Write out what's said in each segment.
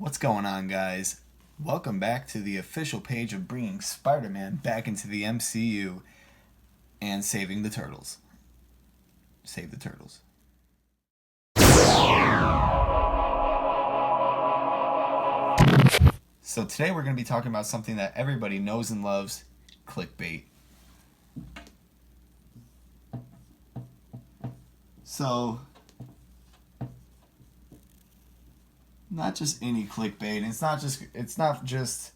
What's going on, guys? Welcome back to the official page of bringing Spider-Man back into the MCU and saving the turtles. Save the turtles. So today we're going to be talking about something that everybody knows and loves, clickbait. So, not just any clickbait. It's not just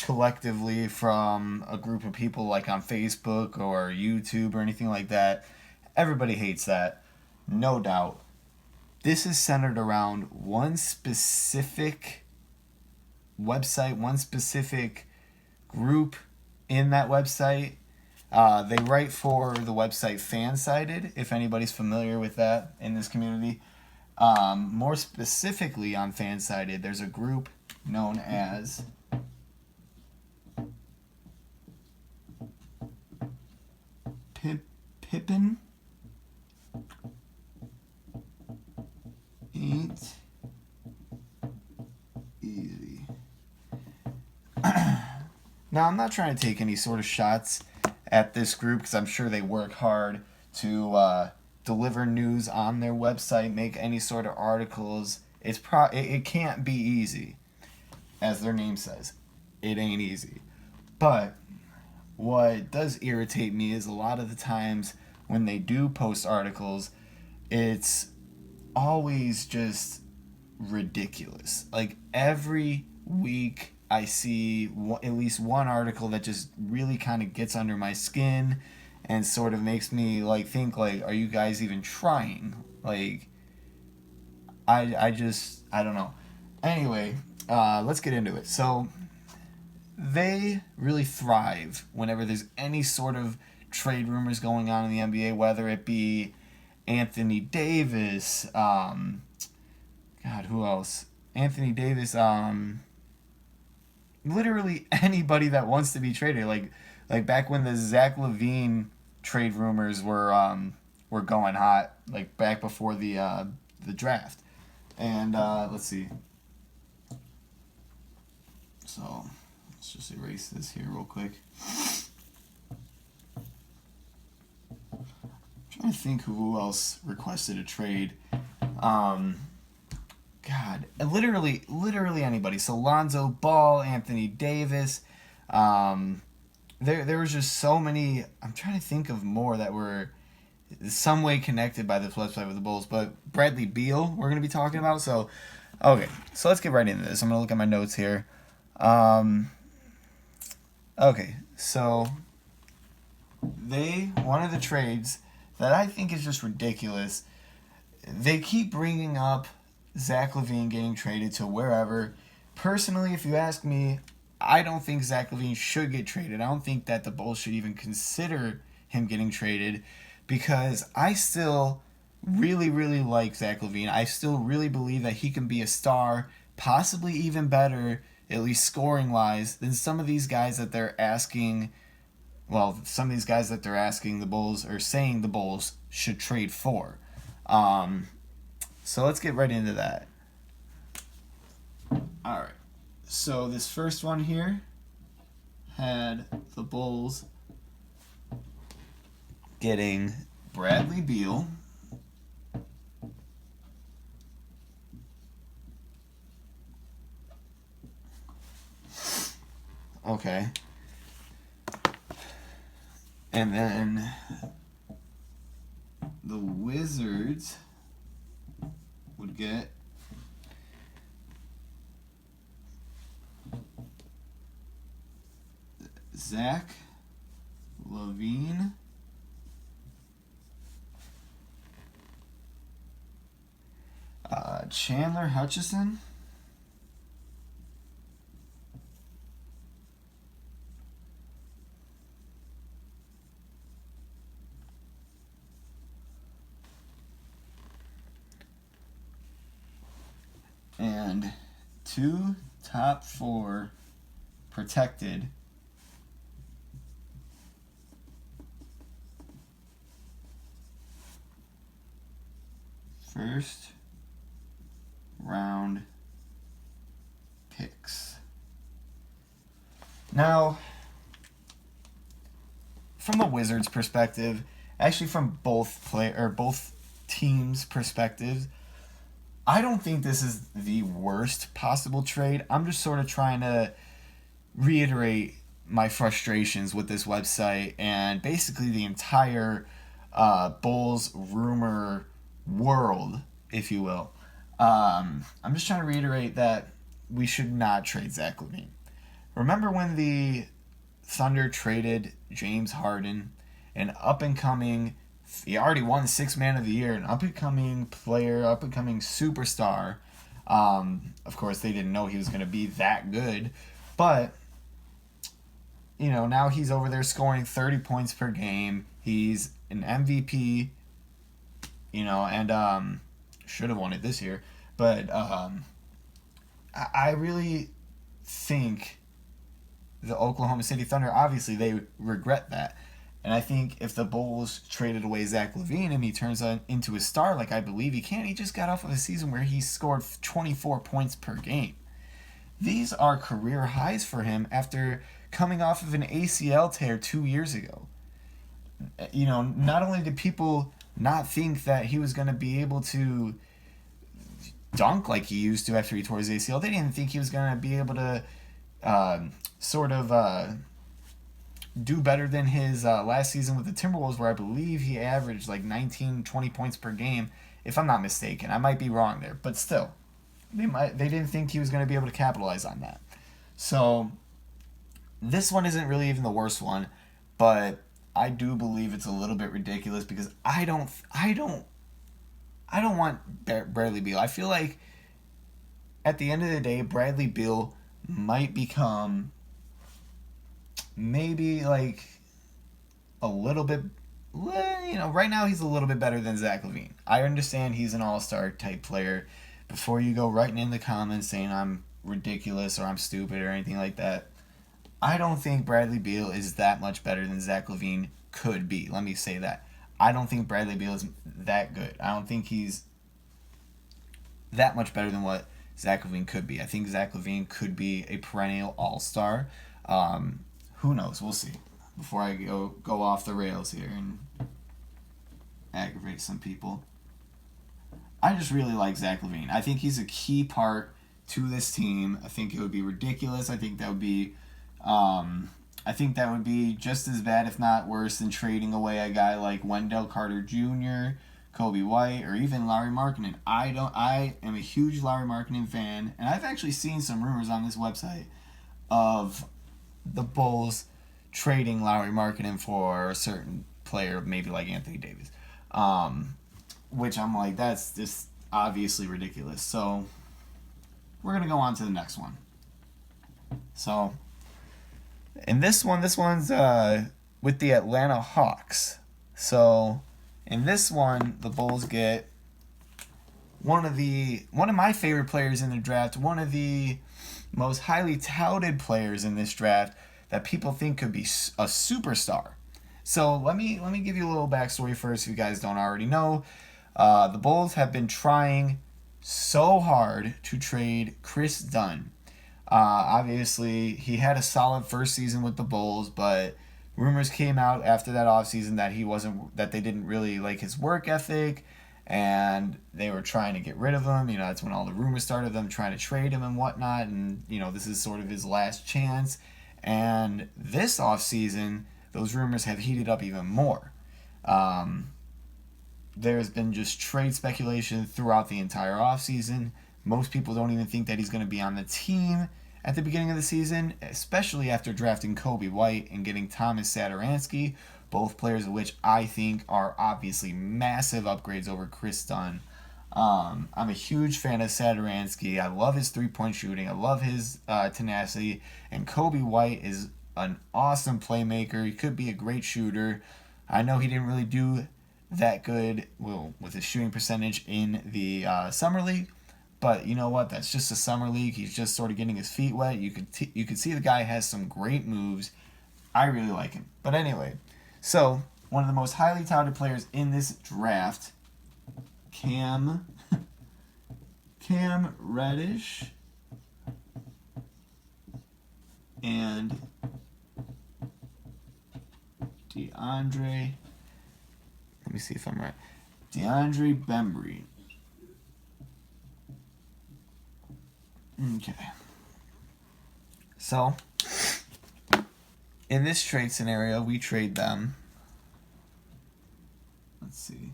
collectively from a group of people like on Facebook or YouTube or anything like that. Everybody hates that, no doubt. This is centered around one specific website, one specific group in that website. They write for the website Fansided, if anybody's familiar with that in this community. More specifically on Fansided, there's a group known as Pippen Ain't easy. Now, I'm not trying to take any sort of shots at this group because I'm sure they work hard to deliver news on their website, make any sort of articles. It can't be easy, as their name says. It ain't easy. But what does irritate me is a lot of the times when they do post articles, it's always just ridiculous. Like every week I see at least one article that just really kind of gets under my skin and sort of makes me like think like, are you guys even trying? Like I don't know. Anyway, let's get into it. So they really thrive whenever there's any sort of trade rumors going on in the NBA, whether it be Anthony Davis, God, who else? Anthony Davis, literally anybody that wants to be traded. Like back when the Zach LaVine trade rumors were going hot, like back before the draft. And let's see. So let's just erase this here real quick. I'm trying to think who else requested a trade. God, literally anybody. So Lonzo Ball, Anthony Davis. There was just so many. I'm trying to think of more that were some way connected by this website with the Bulls. But Bradley Beal, we're gonna be talking about. So, okay, so let's get right into this. I'm gonna look at my notes here. Okay, so one of the trades that I think is just ridiculous. They keep bringing up Zach LaVine getting traded to wherever. Personally, if you ask me, I don't think Zach LaVine should get traded. I don't think that the Bulls should even consider him getting traded because I still really, really like Zach LaVine. I still really believe that he can be a star, possibly even better, at least scoring wise, than some of these guys that they're asking. Well, some of these guys that they're asking the Bulls or saying the Bulls should trade for. So let's get right into that. Alright. So this first one here had the Bulls getting Bradley Beal. Okay. And then the Wizards would get Zach LaVine, Chandler Hutchison, and 2 top 4 protected first round picks. Now, from the Wizards' perspective, actually from both teams' perspectives, I don't think this is the worst possible trade. I'm just sort of trying to reiterate my frustrations with this website and basically the entire Bulls rumor world, if you will. I'm just trying to reiterate that we should not trade Zach LaVine. Remember when the Thunder traded James Harden, an up-and-coming, he already won Sixth Man of the Year, an up-and-coming player, up-and-coming superstar. Of course, they didn't know he was going to be that good, but now he's over there scoring 30 points per game. He's an MVP, and should have won it this year. But I really think the Oklahoma City Thunder, obviously, they regret that. And I think if the Bulls traded away Zach LaVine and he turns into a star like I believe he can, he just got off of a season where he scored 24 points per game. These are career highs for him after coming off of an ACL tear 2 years ago. Not only did people not think that he was going to be able to dunk like he used to after he tore his ACL, they didn't think he was going to be able to do better than his last season with the Timberwolves, where I believe he averaged like 19, 20 points per game, if I'm not mistaken. I might be wrong there, but still, they didn't think he was going to be able to capitalize on that. So this one isn't really even the worst one, but I do believe it's a little bit ridiculous because I don't want Bradley Beal. I feel like at the end of the day, Bradley Beal might become maybe like a little bit, right now he's a little bit better than Zach LaVine. I understand he's an all-star type player. Before you go writing in the comments saying I'm ridiculous or I'm stupid or anything like that, I don't think Bradley Beal is that much better than Zach LaVine could be. Let me say that. I don't think Bradley Beal is that good. I don't think he's that much better than what Zach LaVine could be. I think Zach LaVine could be a perennial all-star. Who knows? We'll see. Before I go off the rails here and aggravate some people, I just really like Zach LaVine. I think he's a key part to this team. I think it would be ridiculous. I think that would be just as bad, if not worse, than trading away a guy like Wendell Carter Jr., Kobe White, or even Lauri Markkanen. I am a huge Lauri Markkanen fan, and I've actually seen some rumors on this website of the Bulls trading Lauri Markkanen for a certain player, maybe like Anthony Davis, which I'm like, that's just obviously ridiculous. So we're going to go on to the next one. So in this one's with the Atlanta Hawks. So in this one, the Bulls get one of my favorite players in the draft, one of the most highly touted players in this draft that people think could be a superstar. So let me give you a little backstory first if you guys don't already know. The Bulls have been trying so hard to trade Chris Dunn. Obviously, he had a solid first season with the Bulls, but rumors came out after that offseason that they didn't really like his work ethic, and they were trying to get rid of him. That's when all the rumors started, them trying to trade him and whatnot, and this is sort of his last chance. And this offseason, those rumors have heated up even more. There's been just trade speculation throughout the entire offseason. Most people don't even think that he's going to be on the team at the beginning of the season, especially after drafting Kobe White and getting Thomas Satoransky, both players of which I think are obviously massive upgrades over Chris Dunn. I'm a huge fan of Satoransky. I love his three-point shooting. I love his tenacity. And Kobe White is an awesome playmaker. He could be a great shooter. I know he didn't really do that good with his shooting percentage in the summer league, but you know what? That's just a summer league. He's just sort of getting his feet wet. You could see the guy has some great moves. I really like him. But anyway, so one of the most highly touted players in this draft, Cam Reddish. and DeAndre. Let me see if I'm right. DeAndre Bembry. Okay. So, in this trade scenario, we trade them. Let's see.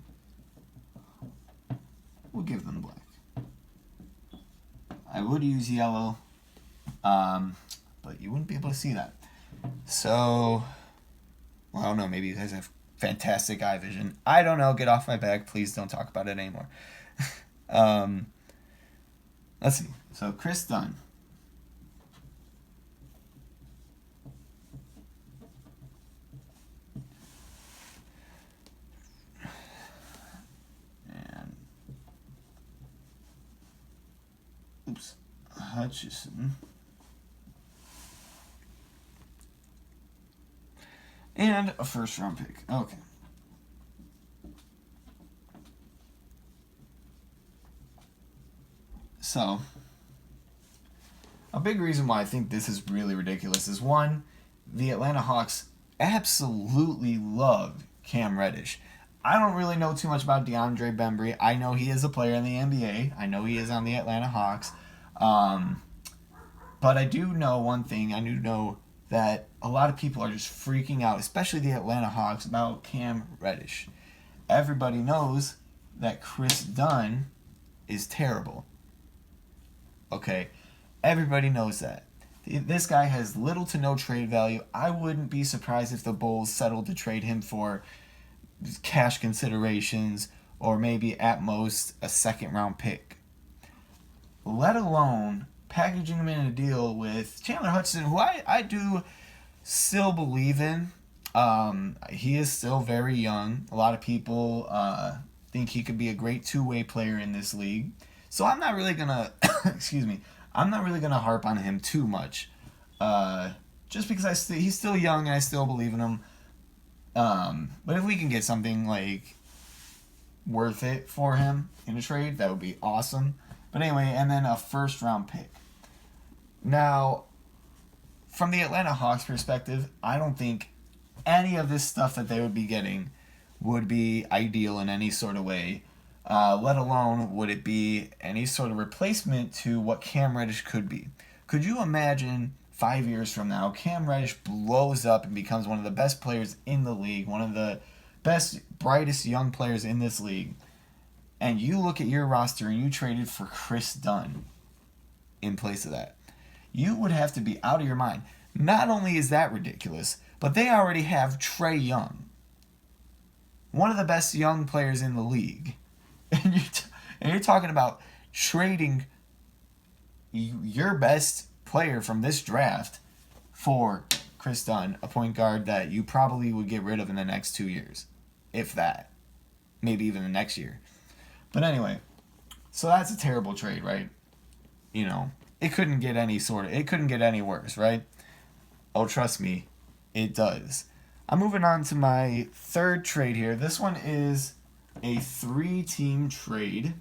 We'll give them black. I would use yellow, but you wouldn't be able to see that. So, well, I don't know. Maybe you guys have fantastic eye vision. I don't know. Get off my back. Please don't talk about it anymore. Let's see. So, Chris Dunn. And, oops, Hutchison. And a first-round pick. Okay. So, a big reason why I think this is really ridiculous is, one, the Atlanta Hawks absolutely love Cam Reddish. I don't really know too much about DeAndre Bembry. I know he is a player in the NBA. I know he is on the Atlanta Hawks. But I do know one thing. I do know that a lot of people are just freaking out, especially the Atlanta Hawks, about Cam Reddish. Everybody knows that Chris Dunn is terrible. Okay? Everybody knows that. This guy has little to no trade value. I wouldn't be surprised if the Bulls settled to trade him for cash considerations or maybe at most a second-round pick. Let alone packaging him in a deal with Chandler Hutchison, who I do still believe in. He is still very young. A lot of people think he could be a great two-way player in this league. So I'm not really gonna, excuse me, I'm not really gonna harp on him too much, just because he's still young and I still believe in him. But if we can get something like worth it for him in a trade, that would be awesome. But anyway, and then a first-round pick. Now, from the Atlanta Hawks perspective, I don't think any of this stuff that they would be getting would be ideal in any sort of way, let alone would it be any sort of replacement to what Cam Reddish could be. Could you imagine 5 years from now, Cam Reddish blows up and becomes one of the best players in the league, one of the best, brightest young players in this league, and you look at your roster and you traded for Chris Dunn in place of that? You would have to be out of your mind. Not only is that ridiculous, but they already have Trae Young, one of the best young players in the league. And you're talking about trading your best player from this draft for Chris Dunn, a point guard that you probably would get rid of in the next 2 years, if that. Maybe even the next year. But anyway, so that's a terrible trade, right? You know, it couldn't get any worse, right? Oh, trust me, it does. I'm moving on to my third trade here. This one is a 3-team trade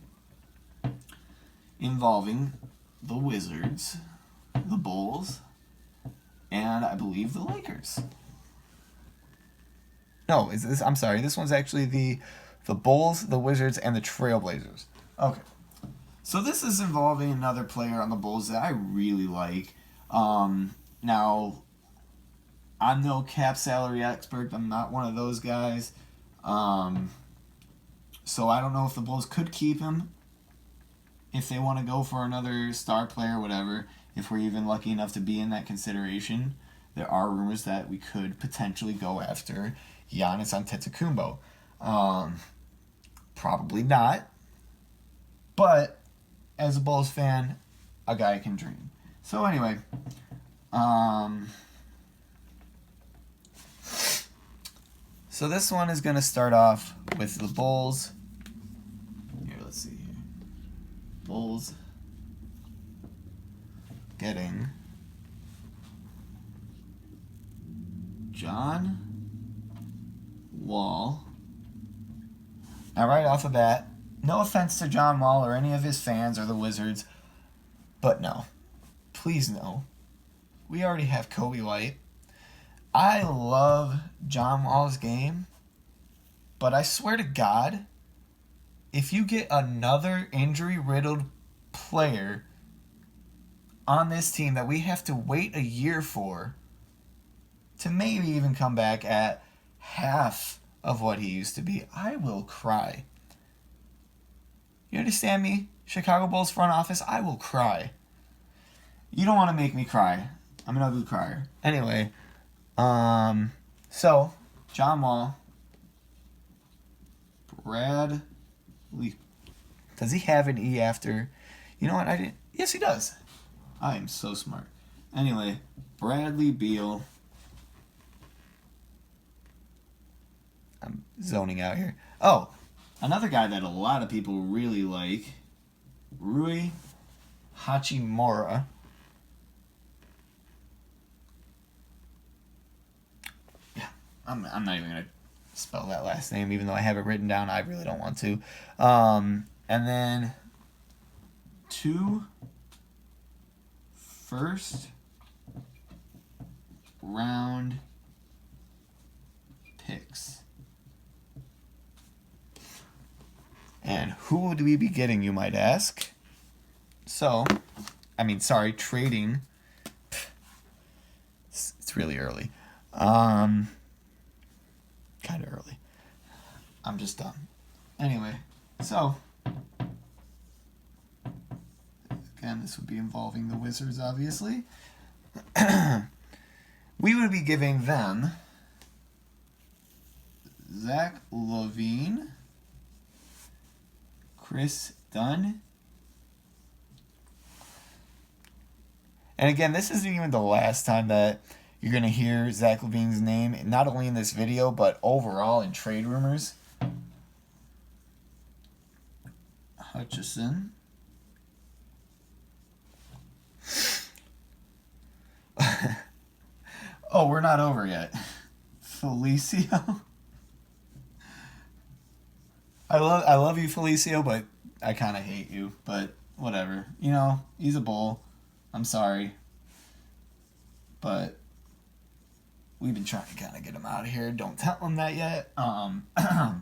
involving the Wizards, the Bulls, and I believe the Lakers. No, I'm sorry. This one's actually the Bulls, the Wizards, and the Trailblazers. Okay. So this is involving another player on the Bulls that I really like. Now, I'm no cap salary expert. I'm not one of those guys. So I don't know if the Bulls could keep him if they want to go for another star player or whatever, if we're even lucky enough to be in that consideration. There are rumors that we could potentially go after Giannis Antetokounmpo. Probably not. But as a Bulls fan, a guy can dream. So anyway, so this one is going to start off with the Bulls. Here, let's see here. Bulls getting John Wall. Now, right off the bat, no offense to John Wall or any of his fans or the Wizards, but no. Please no. We already have Kobe White. I love John Wall's game, but I swear to God, if you get another injury-riddled player on this team that we have to wait a year for to maybe even come back at half of what he used to be, I will cry. You understand me? Chicago Bulls front office, I will cry. You don't want to make me cry. I'm an ugly crier. Anyway, so John Wall, Bradley. Does he have an E after? You know what? I didn't. Yes, he does. I am so smart. Anyway, Bradley Beal. I'm zoning out here. Oh, another guy that a lot of people really like, Rui Hachimura. Yeah, I'm not even going to spell that last name, even though I have it written down. I really don't want to. And then 2 first round picks. And who would we be getting, you might ask? Trading. It's really early. Kind of early. I'm just done. Anyway, so again, this would be involving the Wizards, obviously. We would be giving them Zach LaVine, Chris Dunn. And again, this isn't even the last time that you're going to hear Zach LaVine's name, not only in this video, but overall in trade rumors. Hutchison. Oh, we're not over yet. Felicio. I love you, Felicio, but I kind of hate you. But whatever. You know, he's a Bull. I'm sorry. But we've been trying to kind of get him out of here. Don't tell him that yet. God,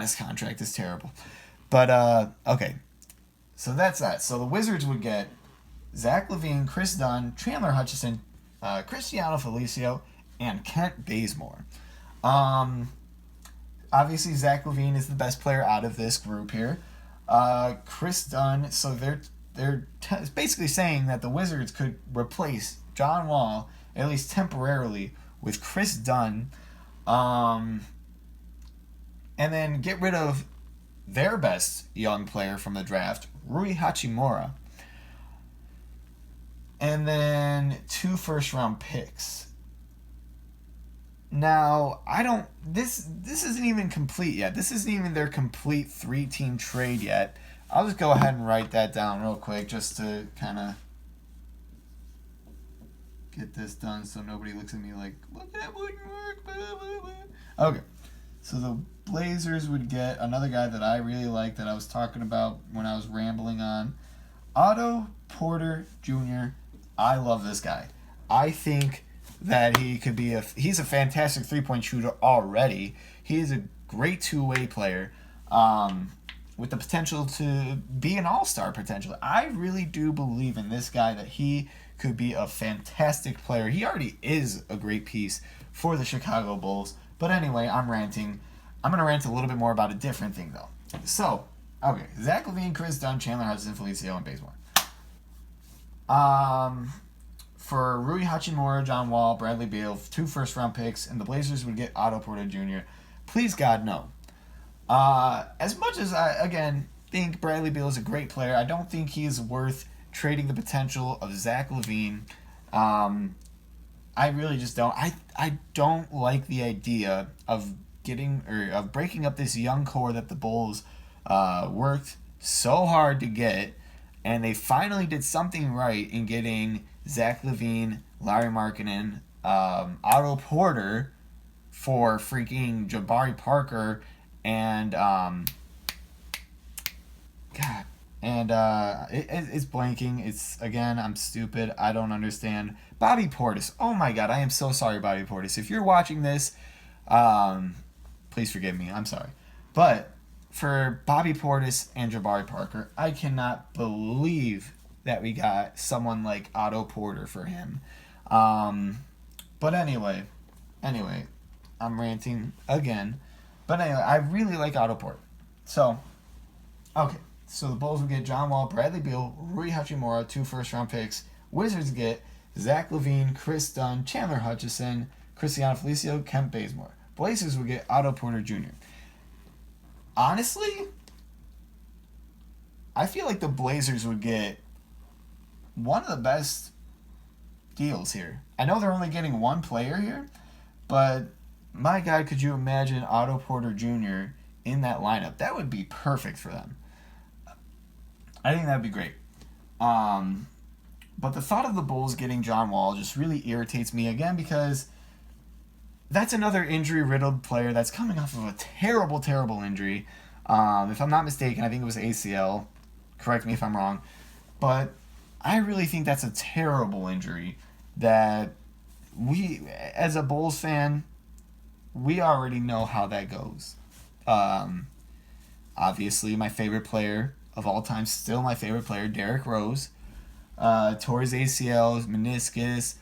his contract is terrible. But, okay. So that's that. So the Wizards would get Zach LaVine, Chris Dunn, Chandler Hutchison, Cristiano Felicio, and Kent Bazemore. Obviously, Zach LaVine is the best player out of this group here. Chris Dunn, so they're basically saying that the Wizards could replace John Wall, at least temporarily, with Chris Dunn, and then get rid of their best young player from the draft, Rui Hachimura, and then 2 first-round picks. Now, this isn't even complete yet. This isn't even their complete 3-team trade yet. I'll just go ahead and write that down real quick just to kind of get this done so nobody looks at me like, well, that wouldn't work, blah, blah, blah. Okay, so the Blazers would get another guy that I really like that I was talking about when I was rambling on, Otto Porter Jr. I love this guy. I think that he could be he's a fantastic 3-point shooter already. He is a great 2-way player with the potential to be an all-star potential. I really do believe in this guy that he could be a fantastic player. He already is a great piece for the Chicago Bulls. But anyway, I'm ranting. I'm going to rant a little bit more about a different thing, though. So, okay, Zach LaVine, Chris Dunn, Chandler Hudson, Felicio, and Bazemore. For Rui Hachimura, John Wall, Bradley Beal, 2 first-round picks, and the Blazers would get Otto Porter Jr. Please, God, no. As much as I, again, think Bradley Beal is a great player, I don't think he is worth trading the potential of Zach LaVine. I really just don't. I don't like the idea of breaking up this young core that the Bulls worked so hard to get, and they finally did something right in getting Zach LaVine, Larry Markkinen, Otto Porter for freaking Jabari Parker and And it's blanking. It's, again, I'm stupid. I don't understand. Bobby Portis. Oh my God, I am so sorry, Bobby Portis. If you're watching this, um, please forgive me. I'm sorry. But for Bobby Portis and Jabari Parker, I cannot believe that we got someone like Otto Porter for him. Um, but anyway, I'm ranting again. But anyway, I really like Otto Porter. So, okay. So the Bulls would get John Wall, Bradley Beal, Rui Hachimura, 2 first-round picks. Wizards get Zach LaVine, Chris Dunn, Chandler Hutchison, Cristiano Felicio, Kent Bazemore. Blazers would get Otto Porter Jr. Honestly, I feel like the Blazers would get one of the best deals here. I know they're only getting one player here, but my God, could you imagine Otto Porter Jr. in that lineup? That would be perfect for them. I think that would be great. But the thought of the Bulls getting John Wall just really irritates me again because that's another injury-riddled player that's coming off of a terrible, terrible injury. If I'm not mistaken, I think it was ACL. Correct me if I'm wrong. But I really think that's a terrible injury that we, as a Bulls fan, we already know how that goes. Obviously, my favorite player of all time, still my favorite player, Derrick Rose, tore his ACL, his meniscus,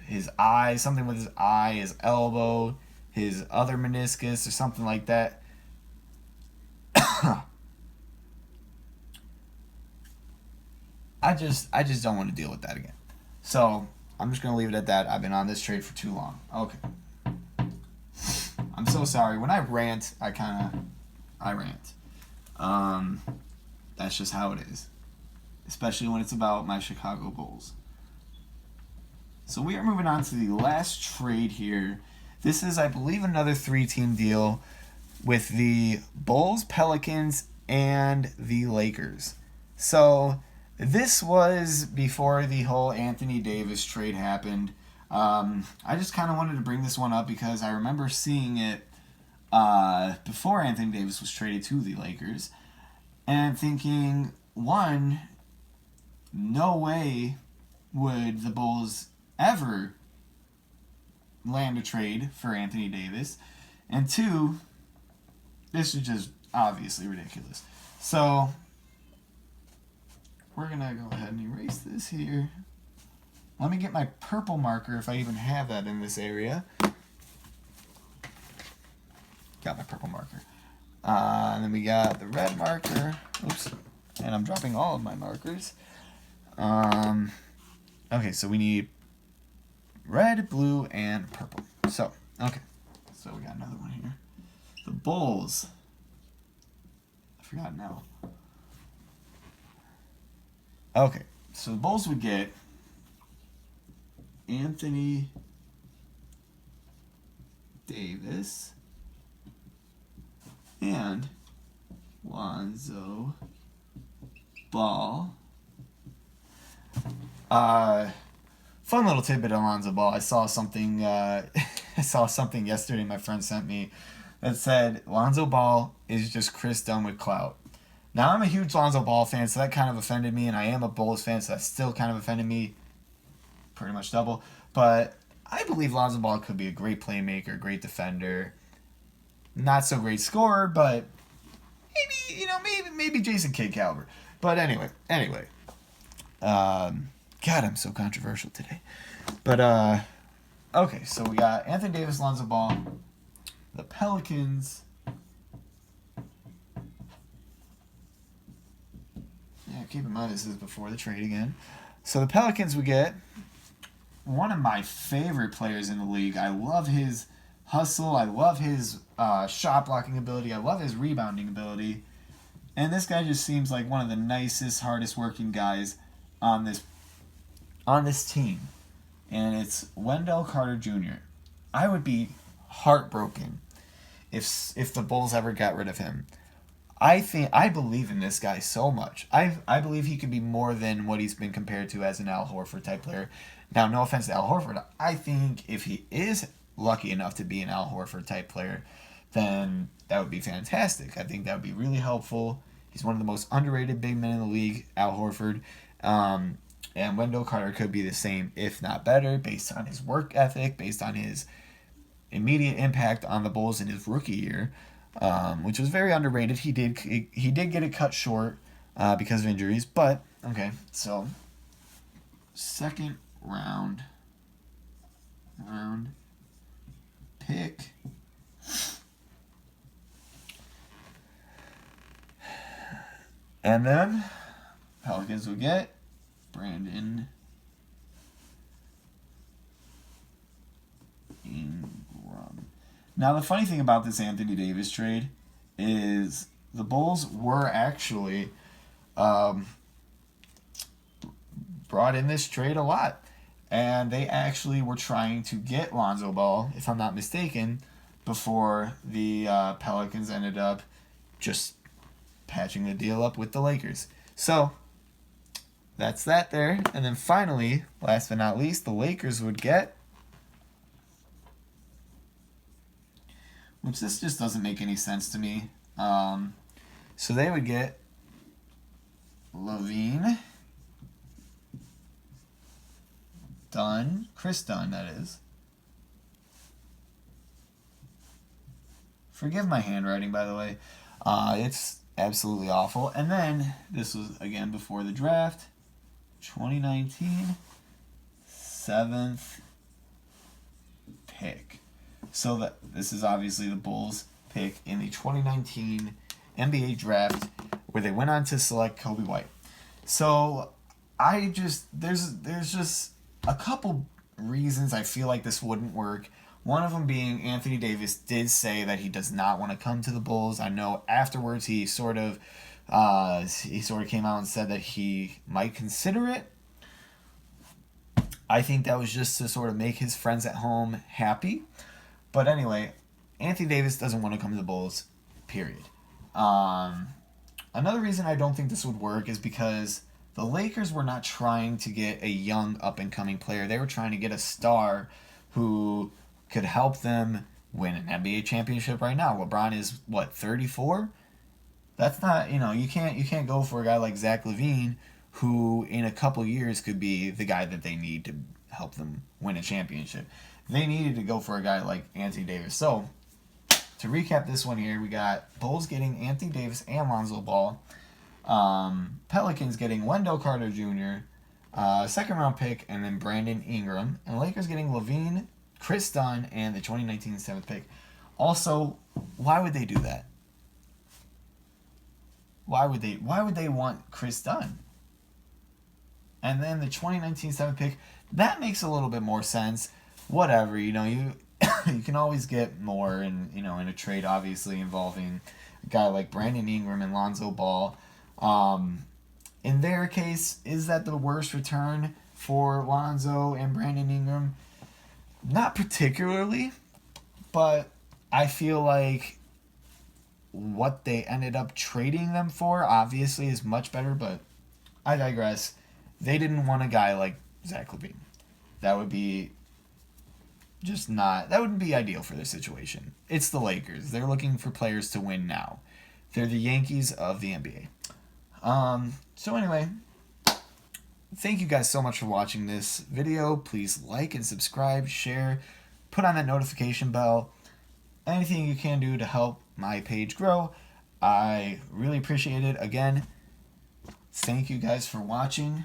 his eye, something with his eye, his elbow, his other meniscus, or something like that. I just don't want to deal with that again. So I'm just gonna leave it at that. I've been on this trade for too long. Okay. I'm so sorry. When I rant, I rant. That's just how it is. Especially when it's about my Chicago Bulls. So we are moving on to the last trade here. This is, I believe, another 3-team deal with the Bulls, Pelicans, and the Lakers. So this was before the whole Anthony Davis trade happened. I just kind of wanted to bring this one up because I remember seeing it before Anthony Davis was traded to the Lakers and thinking, one, no way would the Bulls ever land a trade for Anthony Davis, and two, this is just obviously ridiculous. So we're gonna go ahead and erase this here. Let me get my purple marker if I even have that in this area. Got my purple marker. And then we got the red marker. Oops. And I'm dropping all of my markers. Okay, so we need red, blue, and purple. So, okay. So we got another one here. The Bulls. I forgot now. Okay, so the Bulls would get Anthony Davis and Lonzo Ball. Fun little tidbit on Lonzo Ball. I saw something. I saw something yesterday. My friend sent me that said Lonzo Ball is just Chris Dunn with clout. Now I'm a huge Lonzo Ball fan, so that kind of offended me, and I am a Bulls fan, so that still kind of offended me. Pretty much double. But I believe Lonzo Ball could be a great playmaker, great defender. Not so great scorer, but maybe Jason Kidd caliber. But anyway. God, I'm so controversial today. But okay, so we got Anthony Davis, Lonzo Ball, the Pelicans. Yeah, keep in mind this is before the trade again. So the Pelicans we get one of my favorite players in the league. I love his hustle. I love his shot blocking ability. I love his rebounding ability. And this guy just seems like one of the nicest, hardest working guys on this team. And it's Wendell Carter Jr. I would be heartbroken if the Bulls ever got rid of him. I believe in this guy so much. I believe he could be more than what he's been compared to as an Al Horford type player. Now, no offense to Al Horford, I think if he is lucky enough to be an Al Horford type player, then that would be fantastic. I think that would be really helpful He's one of the most underrated big men in the league, Al Horford. And Wendell Carter could be the same, if not better, based on his work ethic, based on his immediate impact on the Bulls in his rookie year, which was very underrated. He did get it cut short because of injuries, but okay. So second round pick. And then Pelicans will get Brandon Ingram. Now, the funny thing about this Anthony Davis trade is the Bulls were actually brought in this trade a lot. And they actually were trying to get Lonzo Ball, if I'm not mistaken, before the Pelicans ended up just patching the deal up with the Lakers. So, that's that there. And then finally, last but not least, the Lakers would get, which this just doesn't make any sense to me. So they would get Levine, Chris Dunn, that is. Forgive my handwriting, by the way. It's absolutely awful. And then, this was, again, before the draft, 2019, 7th pick. So this is obviously the Bulls pick in the 2019 NBA draft, where they went on to select Kobe White. So, there's just a couple reasons I feel like this wouldn't work. One of them being Anthony Davis did say that he does not want to come to the Bulls. I know afterwards he sort of came out and said that he might consider it. I think that was just to sort of make his friends at home happy. But anyway, Anthony Davis doesn't want to come to the Bulls, period. Another reason I don't think this would work is because the Lakers were not trying to get a young up-and-coming player. They were trying to get a star who could help them win an NBA championship right now. LeBron is, 34? That's not, you can't go for a guy like Zach LaVine, who in a couple years could be the guy that they need to help them win a championship. They needed to go for a guy like Anthony Davis. So, to recap this one here, we got Bulls getting Anthony Davis and Lonzo Ball. Pelicans getting Wendell Carter Jr., second round pick, and then Brandon Ingram. And Lakers getting Levine, Chris Dunn, and the 2019 7th pick. Also, why would they do that? Why would they want Chris Dunn? And then the 2019 7th pick, that makes a little bit more sense. Whatever, you you can always get more in a trade, obviously, involving a guy like Brandon Ingram and Lonzo Ball. In their case, is that the worst return for Lonzo and Brandon Ingram? Not particularly, but I feel like what they ended up trading them for obviously is much better, but I digress. They didn't want a guy like Zach LaVine. That would be that wouldn't be ideal for their situation. It's the Lakers. They're looking for players to win now. They're the Yankees of the NBA. So anyway, thank you guys so much for watching this video. Please like and subscribe, share, put on that notification bell. Anything you can do to help my page grow, I really appreciate it. Again, thank you guys for watching.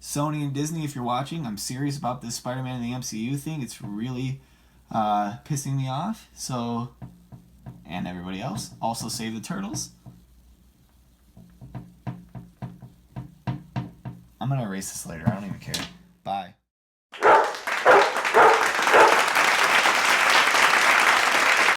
Sony and Disney, if you're watching, I'm serious about this Spider-Man in the MCU thing. It's really pissing me off. So, and everybody else, also save the turtles. I'm going to erase this later. I don't even care. Bye.